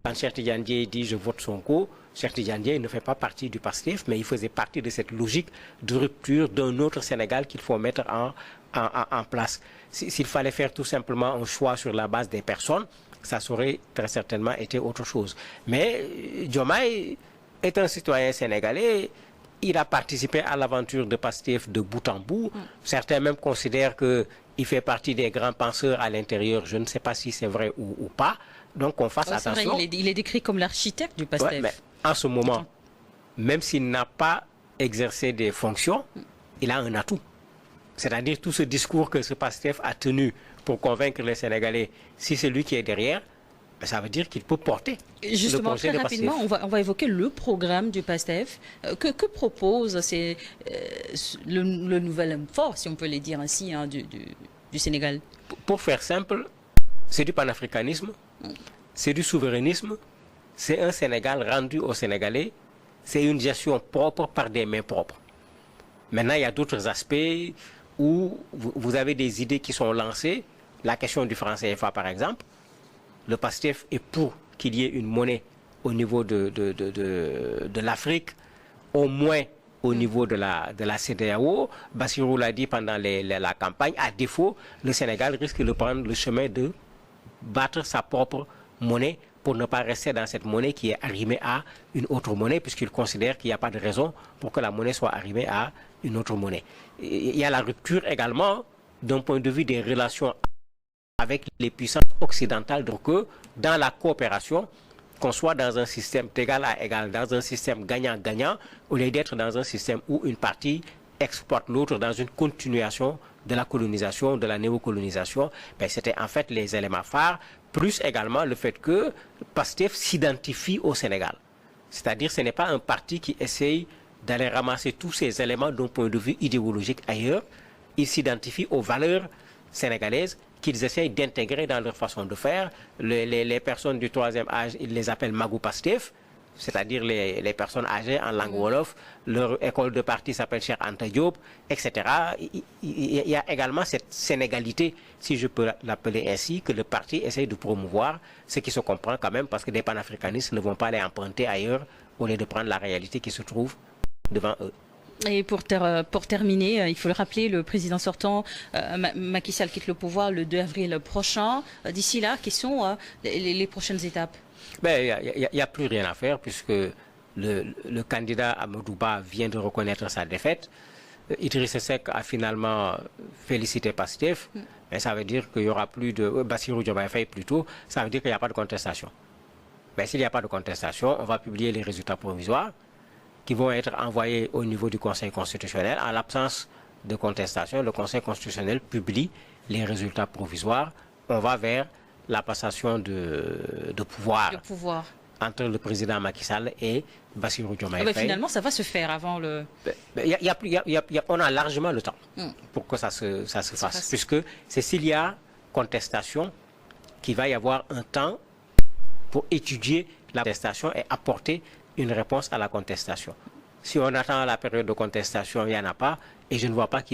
Quand Cheikh Tidiane Dièye dit je vote Sonko, Cheikh Tidiane Dièye ne fait pas partie du PASTEF, mais il faisait partie de cette logique de rupture d'un autre Sénégal qu'il faut mettre en place. S'il fallait faire tout simplement un choix sur la base des personnes, ça aurait très certainement été autre chose. Mais Diomaye est un citoyen sénégalais. Il a participé à l'aventure de PASTEF de bout en bout. Certains même considèrent qu'il fait partie des grands penseurs à l'intérieur. Je ne sais pas si c'est vrai ou pas. Donc qu'on fasse attention. Vrai, il est décrit comme l'architecte du PASTEF. Ouais, mais en ce moment, même s'il n'a pas exercé des fonctions, il a un atout. C'est-à-dire tout ce discours que ce PASTEF a tenu pour convaincre les Sénégalais, si c'est lui qui est derrière, ça veut dire qu'il peut porter. Justement, le projet très rapidement, on va évoquer le programme du PASTEF. Que propose le nouvel homme fort, si on peut le dire ainsi, hein, du Sénégal? Pour faire simple, c'est du panafricanisme, c'est du souverainisme, c'est un Sénégal rendu aux Sénégalais, c'est une gestion propre par des mains propres. Maintenant, il y a d'autres aspects où vous avez des idées qui sont lancées. La question du franc CFA, par exemple. Le PASTEF est pour qu'il y ait une monnaie au niveau de l'Afrique, au moins au niveau de la CEDEAO. Bassirou l'a dit pendant la campagne. À défaut, le Sénégal risque de prendre le chemin de battre sa propre monnaie pour ne pas rester dans cette monnaie qui est arrimée à une autre monnaie, puisqu'il considère qu'il n'y a pas de raison pour que la monnaie soit arrimée à une autre monnaie. Il y a la rupture également d'un point de vue des relations avec les puissances occidentales, donc que dans la coopération, qu'on soit dans un système d'égal à égal, dans un système gagnant-gagnant, au lieu d'être dans un système où une partie exploite l'autre dans une continuation de la colonisation, de la néocolonisation, ben c'était en fait les éléments phares, plus également le fait que PASTEF s'identifie au Sénégal. C'est-à-dire ce n'est pas un parti qui essaye d'aller ramasser tous ces éléments d'un point de vue idéologique ailleurs, il s'identifie aux valeurs sénégalaises qu'ils essayent d'intégrer dans leur façon de faire. Les personnes du troisième âge, ils les appellent Magou Pastef, c'est-à-dire les personnes âgées en langue wolof. Leur école de parti s'appelle Cheikh Anta Diop, etc. Il y a également cette sénégalité, si je peux l'appeler ainsi, que le parti essaye de promouvoir, ce qui se comprend quand même, parce que les panafricanistes ne vont pas les emprunter ailleurs, au lieu de prendre la réalité qui se trouve devant eux. Et pour terminer, il faut le rappeler, le président sortant, Macky Sall, quitte le pouvoir le 2 avril prochain. D'ici là, quelles sont les prochaines étapes? Il n'y a plus rien à faire, puisque le candidat Amadou Ba vient de reconnaître sa défaite. Idrissa Seck a finalement félicité PASTEF, mais ça veut dire qu'il n'y aura plus de... Bassirou Diomaye Faye plutôt, ça veut dire qu'il n'y a pas de contestation. Mais s'il n'y a pas de contestation, on va publier les résultats provisoires qui vont être envoyés au niveau du Conseil constitutionnel. En l'absence de contestation, le Conseil constitutionnel publie les résultats provisoires. On va vers la passation de pouvoir entre le président Macky Sall et Bassirou Diomaye Faye. Finalement, ça va se faire avant le... On a largement le temps pour que ça se fasse. Puisque c'est s'il y a contestation qu'il va y avoir un temps pour étudier la contestation et apporter une réponse à la contestation. Si on attend la période de contestation, il n'y en a pas, et je ne vois pas qui va